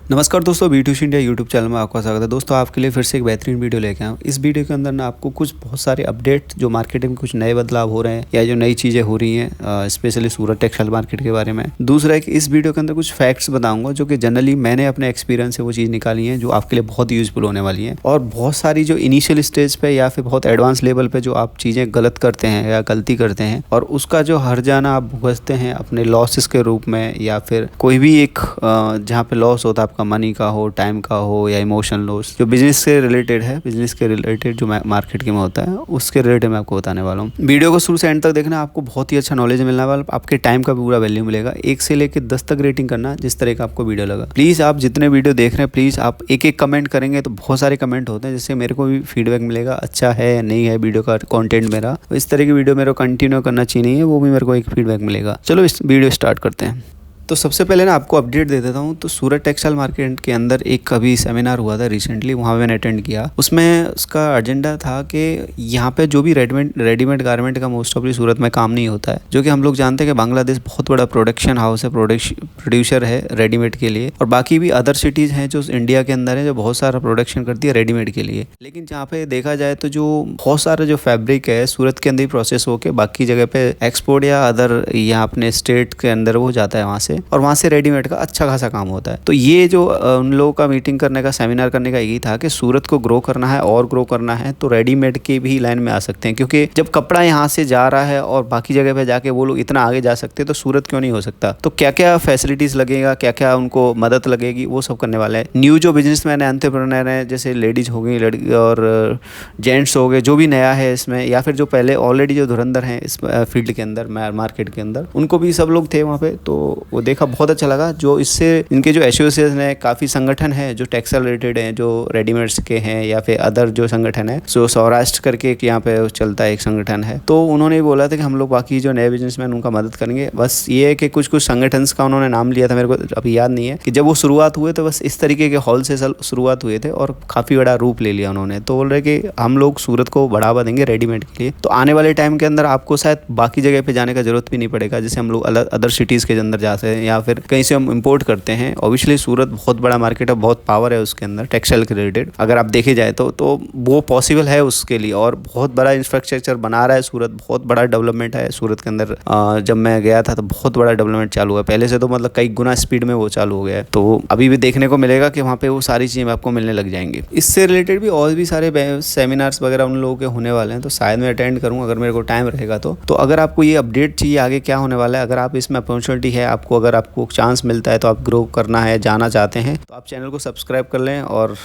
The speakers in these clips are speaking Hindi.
नमस्कार दोस्तों, B2C इंडिया यूट्यूब चैनल में आपका स्वागत है। दोस्तों आपके लिए फिर से एक बेहतरीन वीडियो लेके आया हूँ। इस वीडियो के अंदर ना आपको कुछ बहुत सारे अपडेट जो मार्केट में कुछ नए बदलाव हो रहे हैं या जो नई चीज़ें हो रही हैं, स्पेशली सूरत टेक्सटाइल मार्केट के बारे में। दूसरा है कि इस वीडियो के अंदर कुछ फैक्ट्स बताऊंगा जो कि जनरली मैंने अपने एक्सपीरियंस से वो चीज़ निकाली है जो आपके लिए बहुत यूजफुल होने वाली है। और बहुत सारी जो इनिशियल स्टेज पे या फिर बहुत एडवांस लेवल पे जो आप चीज़ें गलत करते हैं या गलती करते हैं और उसका जो हर्जाना आप भुगतते हैं अपने लॉसेस के रूप में, या फिर कोई भी एक जहाँ पे लॉस होता है आपका मनी का हो, टाइम का हो या इमोशनल लॉस जो बिजनेस से रिलेटेड है, बिजनेस के रिलेटेड जो मार्केट के में होता है उसके रिलेटेड मैं आपको बताने वाला हूँ। वीडियो को शुरू से एंड तक देखना, आपको बहुत ही अच्छा नॉलेज मिलने वाला, आपके टाइम का भी पूरा वैल्यू मिलेगा। 1 से लेकर 10 तक रेटिंग करना जिस तरह का आपको वीडियो लगा। प्लीज़ आप जितने वीडियो देख रहे हैं प्लीज़ आप एक एक कमेंट करेंगे तो बहुत सारे कमेंट होते हैं जिससे मेरे को भी फीडबैक मिलेगा अच्छा है या नहीं है वीडियो का कॉन्टेंट मेरा। इस तरह की वीडियो मेरे को कंटिन्यू करना चाहिए, नहीं है वो भी मेरे को एक फीडबैक मिलेगा। चलो इस वीडियो स्टार्ट करते हैं। तो सबसे पहले ना आपको अपडेट दे देता हूँ। तो सूरत टेक्सटाइल मार्केट के अंदर एक अभी सेमिनार हुआ था रिसेंटली, वहाँ मैंने अटेंड किया। उसमें उसका एजेंडा था कि यहाँ पे जो भी रेडीमेड गारमेंट का मोस्ट ऑफली सूरत में काम नहीं होता है, जो कि हम लोग जानते हैं कि बांग्लादेश बहुत बड़ा प्रोडक्शन हाउस है, प्रोड्यूसर है रेडीमेड के लिए, और बाकी भी अदर सिटीज़ हैं जो इंडिया के अंदर है जो बहुत सारा प्रोडक्शन करती है रेडीमेड के लिए। लेकिन जहाँ पे देखा जाए तो जो बहुत सारा जो फैब्रिक है सूरत के अंदर ही प्रोसेस होकर बाकी जगह पे एक्सपोर्ट या अदर यहाँ अपने स्टेट के अंदर वो जाता है वहाँ से, और वहाँ से रेडीमेड का अच्छा खासा काम होता है। तो ये जो उन लोगों का मीटिंग करने का, सेमिनार करने का यही था कि सूरत को ग्रो करना है और ग्रो करना है तो रेडीमेड के भी लाइन में आ सकते हैं, क्योंकि जब कपड़ा यहाँ से जा रहा है और बाकी जगह पे जाके वो लोग इतना आगे जा सकते हैं तो सूरत क्यों नहीं हो सकता। तो क्या क्या फैसिलिटीज़ लगेगा, क्या क्या उनको मदद लगेगी, वो सब करने वाले हैं। न्यू जो बिजनेसमैन है, एंटरप्रेन्योर है, जैसे लेडीज़ हो गई, लड़की और जेंट्स हो गए, जो भी नया है इसमें, या फिर जो पहले ऑलरेडी जो धुरंधर हैं इस फील्ड के अंदर, मार्केट के अंदर, उनको भी सब लोग थे वहाँ पे। तो वो देखा, बहुत अच्छा लगा। जो इससे इनके जो एसोसिएशन है, काफ़ी संगठन है जो टेक्सटाइल रिलेटेड हैं, जो रेडीमेड्स के हैं या फिर अदर जो संगठन है, सो सौराष्ट्र करके एक यहाँ पे चलता है एक संगठन है। तो उन्होंने बोला था कि हम लोग बाकी जो नए बिजनेसमैन उनका मदद करेंगे। बस ये है कि कुछ कुछ संगठन का उन्होंने नाम लिया था, मेरे को अभी याद नहीं है, कि जब वो शुरुआत हुए तो बस इस तरीके के हॉल से शुरुआत हुए थे और काफ़ी बड़ा रूप ले लिया उन्होंने। तो बोल रहे कि हम लोग सूरत को बढ़ावा देंगे रेडीमेड के लिए, तो आने वाले टाइम के अंदर आपको शायद बाकी जगह पे जाने का जरूरत भी नहीं पड़ेगा, जैसे हम लोग अदर सिटीज़ के अंदर जाते हैं या फिर कहीं से हम इंपोर्ट करते हैं। ऑब्वियसली सूरत बहुत बड़ा मार्केट है, बहुत पावर है उसके अंदर टेक्सटाइल के रिलेटेड, अगर आप देखे जाए तो वो पॉसिबल है उसके लिए। और बहुत बड़ा इंफ्रास्ट्रक्चर बना रहा है सूरत, बहुत बड़ा डेवलपमेंट है सूरत के अंदर। जब मैं गया था तो बहुत बड़ा डेवलपमेंट चालू है, पहले से तो मतलब कई गुना स्पीड में वो चालू हो गया है। तो अभी भी देखने को मिलेगा कि वहाँ पे वो सारी चीज़ें आपको मिलने लग जाएंगी। इससे रिलेटेड भी और भी सारे सेमिनार्स वगैरह उन लोगों के होने वाले हैं, तो शायद मैं अटेंड करूँ अगर मेरे को टाइम रहेगा तो अगर आपको ये अपडेट चाहिए आगे क्या होने वाला है, अगर आप इसमें अपॉर्चुनिटी है आपको, अगर आपको चांस मिलता है तो आप ग्रो करना है, जाना चाहते हैं, तो आप चैनल को सब्सक्राइब कर लें और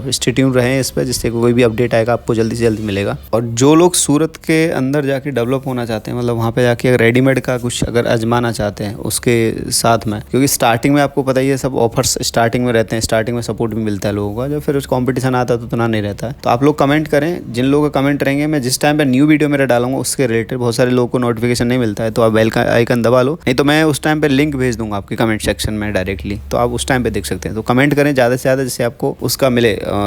स्टे ट्यून रहें इस पर, जिससे कोई भी अपडेट आएगा आपको जल्दी से जल्दी मिलेगा। और जो लोग सूरत के अंदर जाके डेवलप होना चाहते हैं, मतलब वहाँ पे जाके रेडीमेड का कुछ अगर आजमाना चाहते हैं उसके साथ में, क्योंकि स्टार्टिंग में आपको पता ही है सब ऑफर्स स्टार्टिंग में रहते हैं, स्टार्टिंग में सपोर्ट भी मिलता है लोगों का, जो फिर कॉम्पिटिशन आता है तो उतना नहीं रहता है। तो आप लोग कमेंट करें, जिन लोगों का कमेंट रहेंगे मैं जिस टाइम पर न्यू वीडियो मेरा डालूंगा उसके रिलेटेड, बहुत सारे लोगों को नोटिफिकेशन नहीं मिलता है तो आप बेल का आइकन दबा लो, नहीं तो मैं उस टाइम पर लिंक भेज दूंगा आपके कमेंट सेक्शन में डायरेक्टली, तो आप उस टाइम पे देख सकते हैं। तो कमेंट करें ज़्यादा से ज़्यादा, जिससे आपको उसका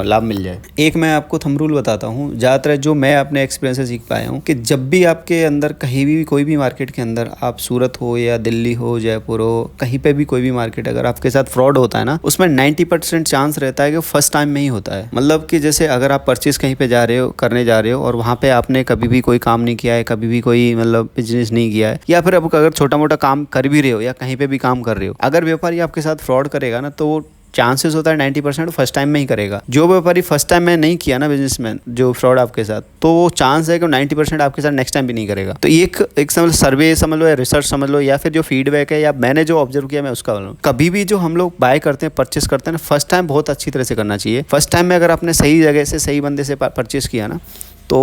लाभ मिल जाए। एक मैं आपको थंब रूल बताता हूँ, ज़्यादातर जो मैं अपने एक्सपीरियंस से सीख पाया हूँ कि जब भी आपके अंदर कहीं भी कोई भी मार्केट के अंदर, आप सूरत हो या दिल्ली हो, जयपुर हो, कहीं पे भी कोई भी मार्केट अगर आपके साथ फ्रॉड होता है ना, उसमें 90% चांस रहता है कि फर्स्ट टाइम में ही होता है। मतलब कि जैसे अगर आप परचेज कहीं पे करने जा रहे हो और वहाँ पे आपने कभी भी कोई काम नहीं किया है, कभी भी कोई मतलब बिजनेस नहीं किया है, या फिर आप अगर छोटा मोटा काम कर भी रहे हो या कहीं पे भी काम कर रहे हो, अगर व्यापारी आपके साथ फ्रॉड करेगा ना तो चांसेस होता है 90% फर्स्ट टाइम में ही करेगा। जो व्यापारी फर्स्ट टाइम में नहीं किया ना बिजनेसमैन जो फ्रॉड आपके साथ, तो वो चांस है कि 90% आपके साथ नेक्स्ट टाइम भी नहीं करेगा। तो एक समझ सर्वे समझ लो या रिसर्च समझ लो, या फिर जो फीडबैक है या मैंने जो ऑब्जर्व किया मैं उसका बोलूँ, कभी भी जो हम लोग बाय करते हैं, परचेस करते हैं ना, फर्स्ट टाइम बहुत अच्छी तरह से करना चाहिए। फर्स्ट टाइम में अगर आपने सही जगह से सही बंदे से परचेस किया ना तो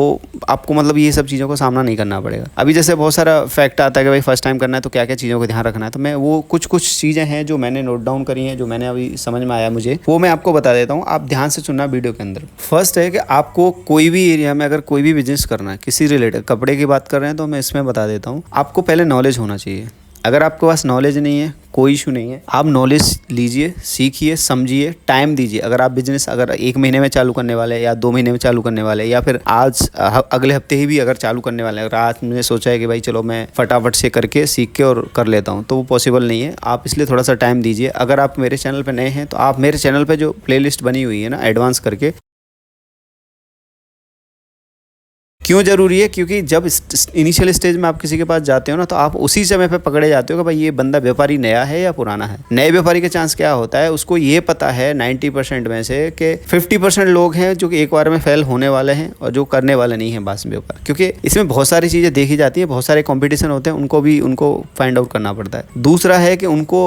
आपको मतलब ये सब चीज़ों का सामना नहीं करना पड़ेगा। अभी जैसे बहुत सारा फैक्ट आता है कि भाई फर्स्ट टाइम करना है तो क्या क्या चीज़ों का ध्यान रखना है, तो मैं वो कुछ चीज़ें हैं जो मैंने नोट डाउन करी हैं, जो मैंने अभी समझ में आया मुझे, वो मैं आपको बता देता हूँ। आप ध्यान से सुनना वीडियो के अंदर। फर्स्ट है कि आपको कोई भी एरिया में अगर कोई भी बिजनेस करना है, किसी रिलेटेड, कपड़े की बात कर रहे हैं तो मैं इसमें बता देता हूँ, आपको पहले नॉलेज होना चाहिए। अगर आपके पास नॉलेज नहीं है कोई इशू नहीं है, आप नॉलेज लीजिए, सीखिए, समझिए, टाइम दीजिए। अगर आप बिजनेस अगर 1 महीने में चालू करने वाले हैं या 2 महीने में चालू करने वाले हैं या फिर आज अगले हफ्ते ही भी अगर चालू करने वाले हैं, अगर आज मैंने सोचा है कि भाई चलो मैं फटाफट से करके सीख के और कर लेता हूँ, तो वो पॉसिबल नहीं है। आप इसलिए थोड़ा सा टाइम दीजिए। अगर आप मेरे चैनल पर नए हैं तो आप मेरे चैनल पर जो प्लेलिस्ट बनी हुई है ना एडवांस करके, क्यों ज़रूरी है? क्योंकि जब इनिशियल स्टेज में आप किसी के पास जाते हो ना, तो आप उसी समय पे पकड़े जाते हो कि भाई ये बंदा व्यापारी नया है या पुराना है। नए व्यापारी का चांस क्या होता है, उसको ये पता है 90% में से कि 50% लोग हैं जो कि एक बार में फेल होने वाले हैं और जो करने वाले नहीं हैं बाद में व्यापार। क्योंकि इसमें बहुत सारी चीज़ें देखी जाती हैं, बहुत सारे कॉम्पिटिशन होते हैं, उनको फाइंड आउट करना पड़ता है। दूसरा है कि उनको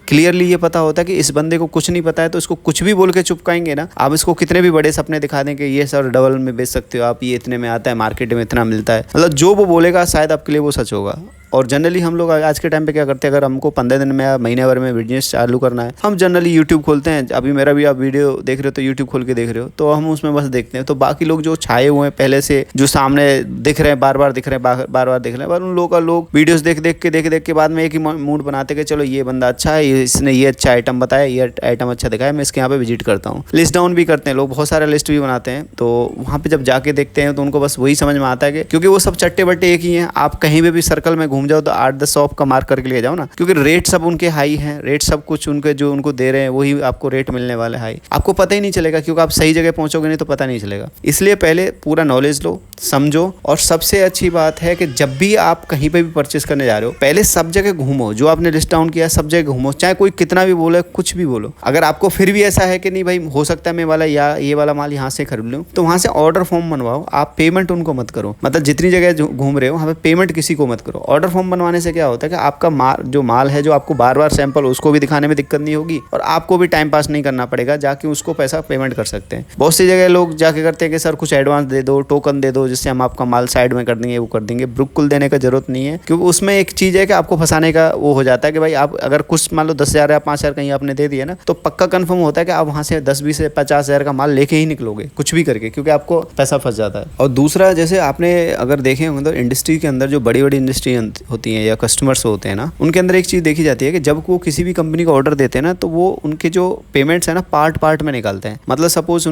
क्लियरली ये पता होता है कि इस बंदे को कुछ नहीं पता है, तो इसको कुछ भी बोल के चुपकाएंगे ना, आप इसको कितने भी बड़े सपने दिखा दें कि ये सर डबल में बेच सकते हो आप, ये इतने में आता है, मार्केट में इतना मिलता है, मतलब जो वो बोलेगा शायद आपके लिए वो सच होगा। और जनरली हम लोग आज के टाइम पे क्या करते हैं, अगर हमको 15 दिन में या महीने भर में बिजनेस चालू करना है, हम जनरली यूट्यूब खोलते हैं। अभी मेरा भी आप वीडियो देख रहे हो तो यूट्यूब खोल के देख रहे हो, तो हम उसमें बस देखते हैं। तो बाकी लोग जो छाए हुए हैं पहले से, जो सामने दिख रहे हैं, बार बार दिख रहे हैं, बार बार दिख रहे हैं, पर उन लोगों का लोग वीडियोस देख के बाद में एक ही मूड बनाते कि चलो ये बंदा अच्छा है, इसने ये अच्छा आइटम बताया, ये आइटम अच्छा दिखाया, मैं इसके यहाँ पे विजिट करता हूँ। लिस्ट डाउन भी करते हैं लोग, बहुत सारे लिस्ट भी बनाते हैं। तो वहाँ पे जब जाके देखते हैं तो उनको बस वही समझ में आता है कि क्योंकि वो सब चट्टे बट्टे एक ही हैं। आप कहीं पे भी सर्कल में घूम जाओ तो 8-10 शॉप का मार्क करके ले जाओ ना, क्योंकि रेट सब उनके हाई हैं, रेट सब कुछ उनके जो उनको दे रहे हैं वही आपको रेट मिलने वाले हाई। आपको पता ही नहीं चलेगा क्योंकि आप सही जगह पहुंचोगे नहीं तो पता नहीं चलेगा। इसलिए पहले पूरा नॉलेज लो, समझो। और सबसे अच्छी बात है कि जब भी आप कहीं पे भी परचेस करने जा रहे हो, पहले सब जगह घूमो, जो आपने लिस्ट डाउन किया सब जगह घूमो, चाहे कोई कितना भी बोले, कुछ भी बोलो। अगर आपको फिर भी ऐसा है कि नहीं भाई हो सकता है मैं वाला या ये वाला माल यहाँ से खरीद लूँ, तो वहाँ से ऑर्डर फॉर्म बनवाओ। आप पेमेंट उनको मत करो, मतलब जितनी जगह घूम रहे हो वहाँ पे पेमेंट किसी को मत करो। ऑर्डर फॉर्म बनवाने से क्या होता है कि आपका जो माल है, जो आपको बार बार सैंपल, उसको भी दिखाने में दिक्कत नहीं होगी और आपको भी टाइम पास नहीं करना पड़ेगा, जाके उसको पैसा पेमेंट कर सकते हैं। बहुत सी जगह लोग जाके करते हैं कि सर कुछ एडवांस दे दो, टोकन दे दो, जिससे हम आपका माल साइड में कर देंगे, वो कर देंगे। बिल्कुल देने का जरूरत नहीं है, क्योंकि उसमें एक चीज़ है कि आपको फंसाने का वो हो जाता है कि भाई आप अगर कुछ मान लो 10,000 या 5,000 कहीं आपने दे दिया ना, तो पक्का कन्फर्म होता है कि आप वहाँ से 10-20 से 50,000 का माल लेके ही निकलोगे कुछ भी करके, क्योंकि आपको पैसा फंस जाता है। और दूसरा, जैसे आपने अगर देखे होंगे तो इंडस्ट्री के अंदर जो बड़ी बड़ी इंडस्ट्री होती हैं या कस्टमर्स होते हैं ना, उनके अंदर एक चीज़ देखी जाती है कि जब वो किसी भी कंपनी को ऑर्डर देते हैं ना, तो वो उनके जो पेमेंट्स है ना पार्ट में निकालते हैं। मतलब सपोज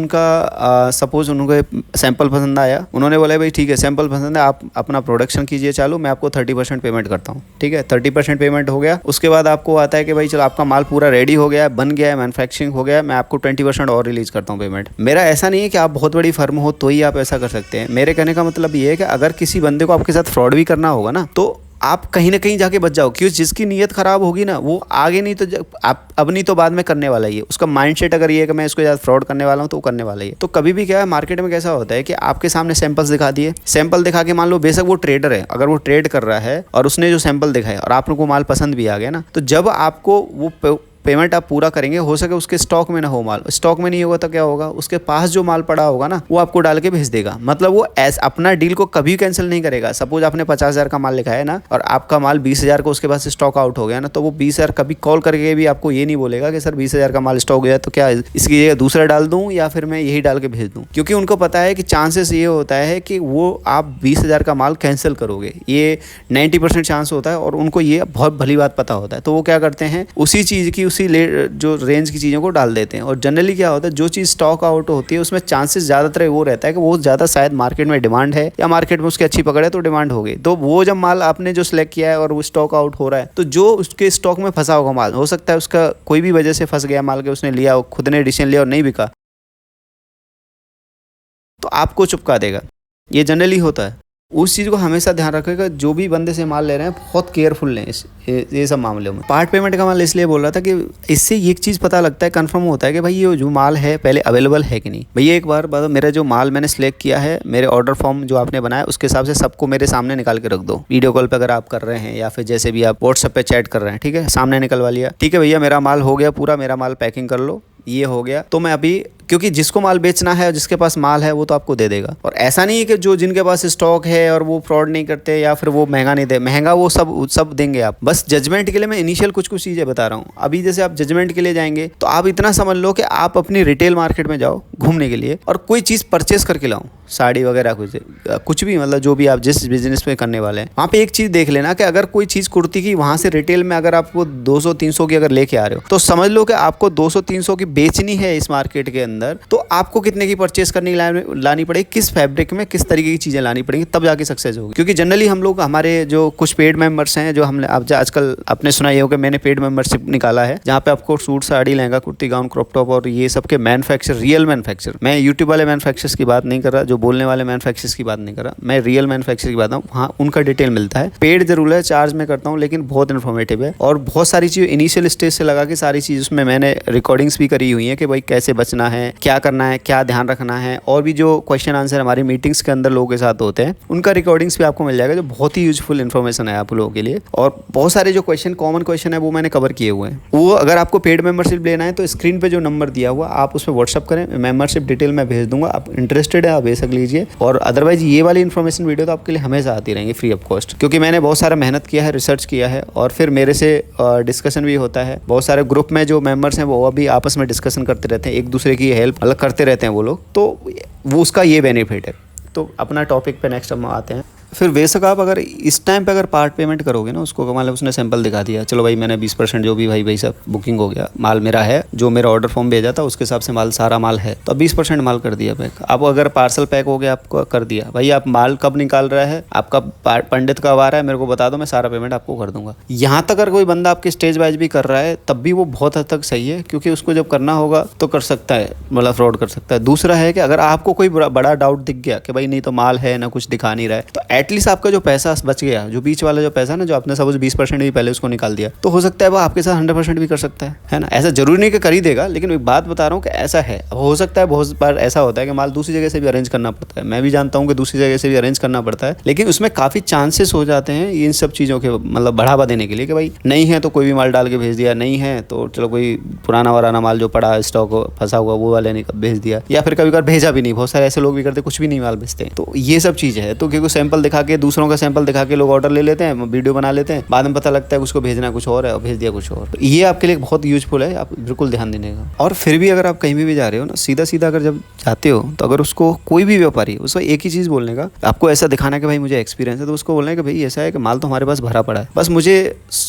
उनको सैंपल पसंद आया, उन्होंने बोला भाई ठीक है सैंपल पसंद है, आप अपना प्रोडक्शन कीजिए चालू, मैं आपको 30% पेमेंट करता हूँ। ठीक है, 30% पेमेंट हो गया। उसके बाद आपको आता है कि भाई चलो आपका माल पूरा रेडी हो गया, बन गया है, मैन्युफैक्चरिंग हो गया है, मैं आपको 20% और रिलीज करता हूँ पेमेंट। मेरा ऐसा नहीं है कि आप बहुत बड़ी फर्म हो तो ही आप ऐसा कर सकते हैं। मेरे कहने का मतलब ये है कि अगर किसी बंदे को आपके साथ फ्रॉड भी करना होगा ना, तो आप कहीं ना कहीं जाके बच जाओ, क्योंकि जिसकी नीयत खराब होगी ना, वो आगे नहीं तो आप अब नहीं तो बाद में करने वाला ही है। उसका माइंडसेट अगर ये है कि मैं इसको ज़्यादा फ्रॉड करने वाला हूँ, तो वो करने वाला ही है। तो कभी भी क्या है मार्केट में कैसा होता है कि आपके सामने सैंपल्स दिखा दिए, सैंपल दिखा के मान लो बेशक वो ट्रेडर है, अगर वो ट्रेड कर रहा है और उसने जो सैंपल दिखाया और आप लोग को माल पसंद भी आ गया ना, तो जब आपको वो पेमेंट आप पूरा करेंगे, हो सके उसके स्टॉक में ना हो माल, स्टॉक में नहीं होगा तो क्या होगा, उसके पास जो माल पड़ा होगा ना वो आपको डाल के भेज देगा। मतलब वो अपना डील को कभी कैंसिल नहीं करेगा। सपोज आपने 50,000 का माल लिखा है ना और आपका माल 20,000 को उसके पास स्टॉक आउट हो गया ना, तो वो 20,000 कभी कॉल करके भी आपको ये नहीं बोलेगा कि सर 20,000 का माल स्टॉक गया तो क्या इसकी जगह दूसरा डाल दूँ या फिर मैं यही डाल के भेज दूँ, क्योंकि उनको पता है कि चांसेस ये होता है कि वो आप 20,000 का माल कैंसिल करोगे, ये 90% चांस होता है और उनको ये बहुत भली बात पता होता है। तो वो क्या करते हैं, उसी चीज़ की जो रेंज की चीज़ों को डाल देते हैं। और जनरली क्या होता है, जो चीज़ स्टॉक आउट होती है उसमें चांसेस ज़्यादातर वो रहता है कि वो ज़्यादा शायद मार्केट में डिमांड है या मार्केट में उसकी अच्छी पकड़ है तो डिमांड हो गई। तो वो जब माल आपने जो सिलेक्ट किया है और वो स्टॉक आउट हो रहा है, तो जो उसके स्टॉक में फंसा होगा माल, हो सकता है उसका कोई भी वजह से फंस गया माल के, उसने लिया, खुद ने डिसीजन लिया और नहीं बिका, तो आपको चुपका देगा। ये जनरली होता है। उस चीज़ को हमेशा ध्यान रखेगा, जो भी बंदे से माल ले रहे हैं बहुत केयरफुल लें ये सब मामलों में। पार्ट पेमेंट का माल इसलिए बोल रहा था कि इससे एक चीज़ पता लगता है, कंफर्म होता है कि भाई ये जो माल है पहले अवेलेबल है कि नहीं। भैया एक बार मेरा जो माल मैंने सिलेक्ट किया है, मेरे ऑर्डर फॉर्म जो आपने बनाया उसके हिसाब से सबको मेरे सामने निकाल के रख दो। वीडियो कॉल पर अगर आप कर रहे हैं या फिर जैसे भी आप व्हाट्सएप पे चैट कर रहे हैं, ठीक है, सामने निकलवा लिया, ठीक है भैया मेरा माल हो गया पूरा, मेरा माल पैकिंग कर लो, ये हो गया। तो मैं अभी क्योंकि जिसको माल बेचना है और जिसके पास माल है वो तो आपको दे देगा। और ऐसा नहीं है कि जो जिनके पास स्टॉक है और वो फ्रॉड नहीं करते या फिर वो महंगा नहीं दे, महंगा वो सब देंगे आप। बस जजमेंट के लिए मैं इनिशियल कुछ चीज़ें बता रहा हूँ। अभी जैसे आप जजमेंट के लिए जाएंगे तो आप इतना समझ लो कि आप अपनी रिटेल मार्केट में जाओ घूमने के लिए और कोई चीज़ परचेस करके लाओ, साड़ी वगैरह कुछ भी, मतलब जो भी आप जिस बिजनेस में करने वाले हैं वहाँ पे एक चीज़ देख लेना कि अगर कोई चीज़ कुर्ती की वहाँ से रिटेल में अगर आपको 200-300 की अगर लेके आ रहे हो तो समझ लो कि आपको 200-300 की बेचनी है इस मार्केट के अंदर, तो आपको कितने की परचेस करनी लानी पड़ेगी, किस फैब्रिक में किस तरीके की चीज़ें लानी पड़ेंगी, तब जाके सक्सेस होगी। क्योंकि जनरली हम लोग, हमारे जो कुछ पेड मेंबर्स हैं, जो हमने अब आजकल आपने सुना ही होगा, मैंने पेड मेंबरशिप निकाला है जहाँ पे आपको suit, sari, lehenga, kurti, gown, crop top और ये सब के मैन्युफैक्चर, रियल मैन्युफैक्चर, मैं यूट्यूब वाले मैन्युफैक्चर्स की बात नहीं कर रहा, जो बोलने वाले मैन्युफैक्चर्स की बात नहीं कर रहा, मैं रियल मैन्युफैक्चर की बात हूँ, वहाँ उनका डिटेल मिलता है। पेड जरूर है, चार्ज में करता हूँ, लेकिन बहुत इन्फॉर्मेटिव है और बहुत सारी चीज़ इनिशियल स्टेज से लगा के सारी चीज़ उसमें मैंने रिकॉर्डिंग्स भी करी हुई है कि भाई कैसे बचना है, क्या करना है, क्या ध्यान रखना है, और भी जो क्वेश्चन आंसर हमारी मीटिंग्स के अंदर लोगों के साथ होते हैं उनका रिकॉर्डिंग्स भी आपको मिल जाएगा, जो बहुत ही यूजफुल इन्फॉर्मेशन है आप लोगों के लिए। और बहुत सारे जो कॉमन क्वेश्चन है वो मैंने कवर किए हुए हैं। वो अगर आपको पेड मेंबरशिप लेना है तो स्क्रीन पे जो नंबर दिया हुआ आप उस पर व्हाट्सअप करें, मेंबरशिप डिटेल मैं भेज दूंगा, आप इंटरेस्टेड है आप बेशक लीजिए। और अदरवाइज ये वाली इन्फॉर्मेशन वीडियो तो आपके लिए हमेशा आती रहेंगी फ्री ऑफ कॉस्ट, क्योंकि मैंने बहुत सारा मेहनत किया है, रिसर्च किया है और फिर मेरे से डिस्कशन भी होता है। बहुत सारे ग्रुप में जो मेंबर्स हैं वो अभी आपस में डिस्कशन करते रहते हैं, एक दूसरे की हेल्प अलग करते रहते हैं वो लोग, तो वो उसका ये बेनिफिट है। तो अपना टॉपिक पे नेक्स्ट हम आते हैं। फिर बेशक आप अगर इस टाइम पे अगर पार्ट पेमेंट करोगे ना उसको, मतलब उसने सैंपल दिखा दिया, चलो भाई मैंने 20% जो भी भाई सब बुकिंग हो गया, माल मेरा है, जो मेरा ऑर्डर फॉर्म भेजा था उसके हिसाब से माल, सारा माल है, तो अब 20% माल कर दिया पैक। अब अगर पार्सल पैक हो गया आपको कर दिया, भाई आप माल कब निकाल रहा है, आपका पंडित कब आ रहा है, मेरे को बता दो, मैं सारा पेमेंट आपको कर दूंगा। यहाँ तक अगर कोई बंदा आपके स्टेज वाइज भी कर रहा है तब भी वो बहुत हद तक सही है, क्योंकि उसको जब करना होगा तो कर सकता है, मतलब फ्रॉड कर सकता है। दूसरा है कि अगर आपको कोई बड़ा डाउट दिख गया कि भाई नहीं तो माल है ना कुछ दिखा नहीं रहा है, तो एटलीस्ट आपका जो पैसा बच गया, जो बीच वाला जो पैसा ना, जो आपने सपोज 20% भी पहले उसको निकाल दिया, तो हो सकता है वो आपके साथ 100% भी कर सकता है ना। ऐसा जरूरी नहीं कि कर ही देगा, लेकिन एक बात बता रहा हूँ कि ऐसा है। हो सकता है बहुत बार ऐसा होता है कि माल दूसरी जगह से भी अरेंज करना पड़ता है, मैं भी जानता हूँ कि दूसरी जगह से भी अरेंज करना पड़ता है, लेकिन उसमें काफ़ी चांसेस हो जाते हैं इन सब चीज़ों के, मतलब बढ़ावा देने के लिए कि भाई नहीं है तो कोई भी माल डाल के भेज दिया, नहीं है तो चलो कोई पुराना वराना माल जो पड़ा स्टॉक फंसा हुआ वो वाले ने भेज दिया, या फिर कभी कभी भेजा भी नहीं। बहुत सारे ऐसे लोग भी करते कुछ भी नहीं माल भेजते हैं। तो ये सब चीज़ है। तो क्योंकि सैंपल दिखा के, दूसरों का सैंपल दिखा के लोग ऑर्डर ले लेते हैं, वीडियो बना लेते हैं, बाद में पता लगता है उसको भेजना कुछ और है और भेज दिया कुछ और। तो ये आपके लिए बहुत यूजफुल है, आप बिल्कुल ध्यान देने का। और फिर भी अगर आप कहीं भी जा रहे हो ना, सीधा सीधा अगर जब जाते हो तो अगर उसको कोई भी व्यापारी, उसको एक ही चीज़ बोलने का, आपको ऐसा दिखाना कि भाई मुझे एक्सपीरियंस है, तो उसको बोलना है कि भाई ऐसा है कि माल तो हमारे पास भरा पड़ा है, बस मुझे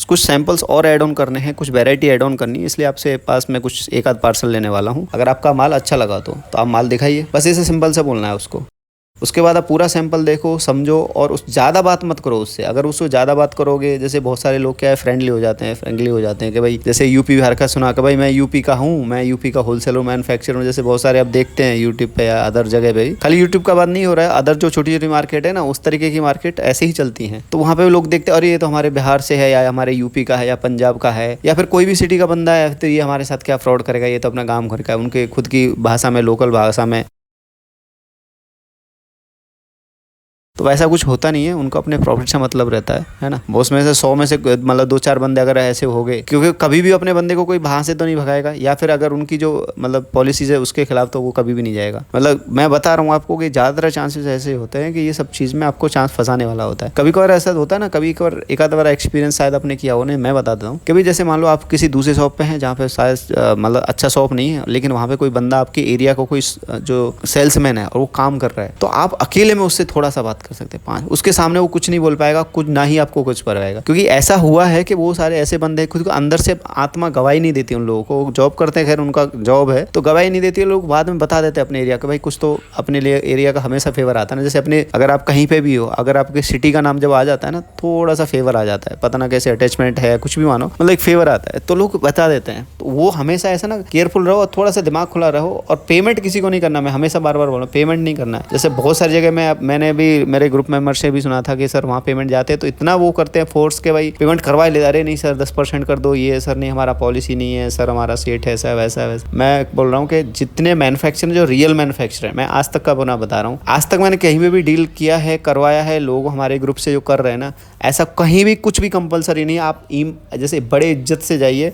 कुछ सैंपल्स और ऐड ऑन करने हैं, कुछ वैरायटी ऐड ऑन करनी है, इसलिए आपसे पास में कुछ एक आध पार्सल लेने वाला हूँ, अगर आपका माल अच्छा लगा तो आप माल दिखाइए, बस ऐसे सिंपल से बोलना है उसको। उसके बाद आप पूरा सैंपल देखो, समझो, और उस ज़्यादा बात मत करो उससे। अगर उससे ज़्यादा बात करोगे, जैसे बहुत सारे लोग क्या है फ्रेंडली हो जाते हैं कि भाई जैसे यूपी बिहार का सुना कि भाई मैं यूपी का हूँ, मैं यूपी का होलसेलर मैन्युफैक्चरर हूँ, जैसे बहुत सारे आप देखते हैं यूट्यूब पे या अदर जगह पे, खाली यूट्यूब का बात नहीं हो रहा है, अदर जो छोटी छोटी मार्केट है ना, उस तरीके की मार्केट ऐसे ही चलती हैं। तो वहाँ पे लोग देखते हैं अरे ये तो हमारे बिहार से है, या हमारे यूपी का है, या पंजाब का है, या फिर कोई भी सिटी का बंदा है, तो ये हमारे साथ क्या फ्रॉड करेगा, ये तो अपना गाँव घर का है, उनके खुद की भाषा में, लोकल भाषा में। तो वैसा कुछ होता नहीं है, उनको अपने प्रॉफिट से मतलब रहता है ना। वो उसमें से 100 में से मतलब 2-4 बंदे अगर ऐसे हो गए, क्योंकि कभी भी अपने बंदे को कोई वहाँ से तो नहीं भगाएगा, या फिर अगर उनकी जो मतलब पॉलिसीज है उसके खिलाफ, तो वो कभी भी नहीं जाएगा। मतलब मैं बता रहा हूँ आपको कि ज़्यादातर चांसेस ऐसे होते हैं कि ये सब चीज़ में आपको चांस फंसाने वाला होता है। कभी कभार ऐसा होता है ना, कभी कभार एक आध बार एक्सपीरियंस शायद आपने किया हो, नहीं मैं बता देता हूँ। कभी जैसे मान लो आप किसी दूसरे शॉप पे हैं जहाँ पे शायद मतलब अच्छा शॉप नहीं है, लेकिन वहाँ पे कोई बंदा आपके एरिया को कोई जो सेल्समैन है और वो काम कर रहा है, तो आप अकेले में उससे थोड़ा सा बात कर सकते हैं। उसके सामने वो कुछ नहीं बोल पाएगा, कुछ ना ही आपको कुछ करवाएगा, क्योंकि ऐसा हुआ है कि वो सारे ऐसे बंदे खुद को अंदर से आत्मा गवाही नहीं देती उन लोगों को। जॉब करते हैं, खैर उनका जॉब है, तो गवाही नहीं देती है। लोग बाद में बता देते हैं अपने एरिया का, भाई कुछ तो अपने लिए एरिया का हमेशा फेवर आता है ना। जैसे अपने अगर आप कहीं पे भी हो, अगर आपके सिटी का नाम जब आ जाता है ना, थोड़ा सा फेवर आ जाता है, पता ना कैसे अटैचमेंट है, कुछ भी मानो, मतलब एक फेवर आता है, तो लोग बता देते हैं। तो वो हमेशा ऐसा ना केयरफुल रहो और थोड़ा सा दिमाग खुला रहो, और पेमेंट किसी को नहीं करना। मैं हमेशा बार बार बोल रहा हूँ, पेमेंट नहीं करना है। जैसे बहुत सारी जगह में मैंने भी मेरे ग्रुप मेंबर से भी सुना था कि सर वहाँ पेमेंट जाते हैं तो इतना वो करते हैं फोर्स के, भाई पेमेंट करवा ले, अरे नहीं सर 10% कर दो, ये सर नहीं हमारा पॉलिसी नहीं है सर, हमारा सेट है ऐसा वैसा वैसा। मैं बोल रहा हूँ कि जितने मैन्युफैक्चरर जो रियल मैन्युफैक्चरर है, मैं आज तक का बना बता रहा हूँ, आज तक मैंने कहीं भी डील किया है, करवाया है, लोग हमारे ग्रुप से जो कर रहे हैं ना, ऐसा कहीं भी कुछ भी कंपलसरी नहीं है। आप जैसे बड़े इज्जत से जाइए,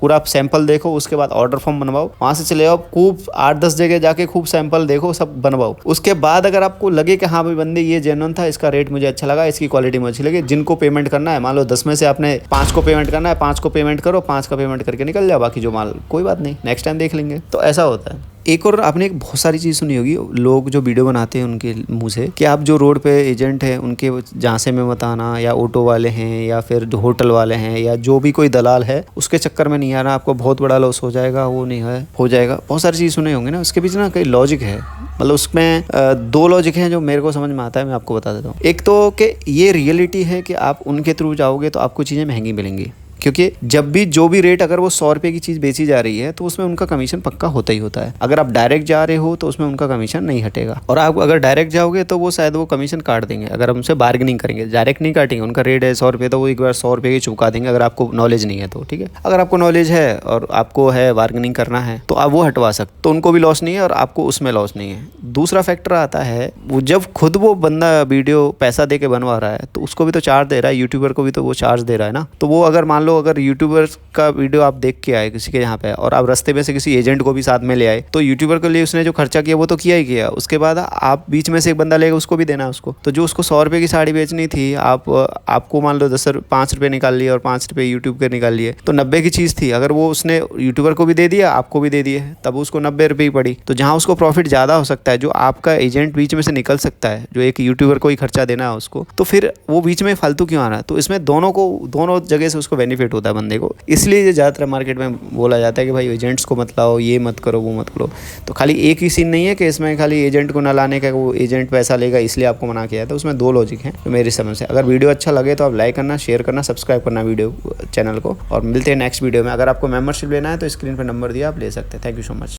पूरा आप सैंपल देखो, उसके बाद ऑर्डर फॉर्म बनवाओ, वहां से चले आओ खूब 8-10 जगह जाके खूब सैंपल देखो, सब बनवाओ। उसके बाद अगर आपको लगे कि हाँ भाई बंदे ये जेन्युइन था, इसका रेट मुझे अच्छा लगा, इसकी क्वालिटी मुझे अच्छी लगी, जिनको पेमेंट करना है, मान लो 10 में से आपने 5 को पेमेंट करना है, 5 को पेमेंट करो, 5 का पेमेंट करके निकल जाओ, बाकी जो माल कोई बात नहीं, नेक्स्ट टाइम देख लेंगे। तो ऐसा होता है। एक और आपने एक बहुत सारी चीज़ सुनी होगी, लोग जो वीडियो बनाते हैं उनके मुंह से, कि आप जो रोड पे एजेंट हैं उनके झांसे में मत आना, या ऑटो वाले हैं, या फिर जो होटल वाले हैं, या जो भी कोई दलाल है उसके चक्कर में नहीं आना, आपको बहुत बड़ा लॉस हो जाएगा, वो नहीं है हो जाएगा। बहुत सारी चीज़ सुने होंगे ना, उसके पीछे ना कई लॉजिक है। मतलब उसमें 2 लॉजिक हैं जो मेरे को समझ में आता है, मैं आपको बता देता हूँ। एक तो कि ये रियलिटी है कि आप उनके थ्रू जाओगे तो आपको चीज़ें महंगी मिलेंगी, क्योंकि जब भी जो भी रेट, अगर वो 100 रुपये की चीज़ बेची जा रही है तो उसमें उनका कमीशन पक्का होता ही होता है। अगर आप डायरेक्ट जा रहे हो तो उसमें उनका कमीशन नहीं हटेगा, और आप अगर डायरेक्ट जाओगे तो वो शायद वो कमीशन काट देंगे अगर हमसे बार्गेनिंग करेंगे। डायरेक्ट नहीं काटेंगे, उनका रेट है 100 रुपये तो वो एक बार 100 रुपये की चुका देंगे, अगर आपको नॉलेज नहीं है तो। ठीक है, अगर आपको नॉलेज है और आपको है बार्गेनिंग करना है तो आप वो हटवा सकते, तो उनको भी लॉस नहीं है और आपको उसमें लॉस नहीं है। दूसरा फैक्टर आता है, वो जब खुद वो बंदा वीडियो पैसा दे के बनवा रहा है तो उसको भी तो चार्ज दे रहा है, यूट्यूबर को भी तो वो चार्ज दे रहा है ना। तो वो अगर मान लो अगर यूट्यूबर का वीडियो आप देख के आए किसी के यहाँ पे, और आप रास्ते में से किसी एजेंट को भी साथ में ले आए, तो यूट्यूबर के लिए उसने जो खर्चा किया वो तो किया ही किया, उसके बाद आप बीच में से एक बंदा लेगा, उसको भी देना है उसको। तो जो उसको 100 रुपये की साड़ी बेचनी थी, आपको मान लो 5 रुपये निकाल लिए और 5 रुपये यूट्यूब के निकाल लिए, तो 90 की चीज़ थी, अगर वो उसने यूट्यूबर को भी दे दिया, आपको भी दे दिए, तब उसको 90 रुपये ही पड़ी। तो जहाँ उसको प्रॉफिट ज़्यादा हो सकता है, जो आपका एजेंट बीच में से निकल सकता है, जो एक यूट्यूबर को ही खर्चा देना है उसको, तो फिर वो बीच में फालतू क्यों आना। तो इसमें दोनों जगह से उसको बेनिफिट होता है बंदे को। इसलिए ये ज़्यादातर मार्केट में बोला जाता है कि भाई एजेंट्स को मत लाओ, ये मत करो, वो मत करो। तो खाली एक ही सीन नहीं है कि इसमें खाली एजेंट को ना लाने का, वो एजेंट पैसा लेगा इसलिए आपको मना किया है। तो उसमें 2 लॉजिक हैं तो मेरी समझ से। अगर वीडियो अच्छा लगे तो आप लाइक करना, शेयर करना, सब्सक्राइब करना वीडियो चैनल को, और मिलते हैं नेक्स्ट वीडियो में। अगर आपको मेंबरशिप लेना है तो स्क्रीन पर नंबर दिया, आप ले सकते हैं। Thank you so much.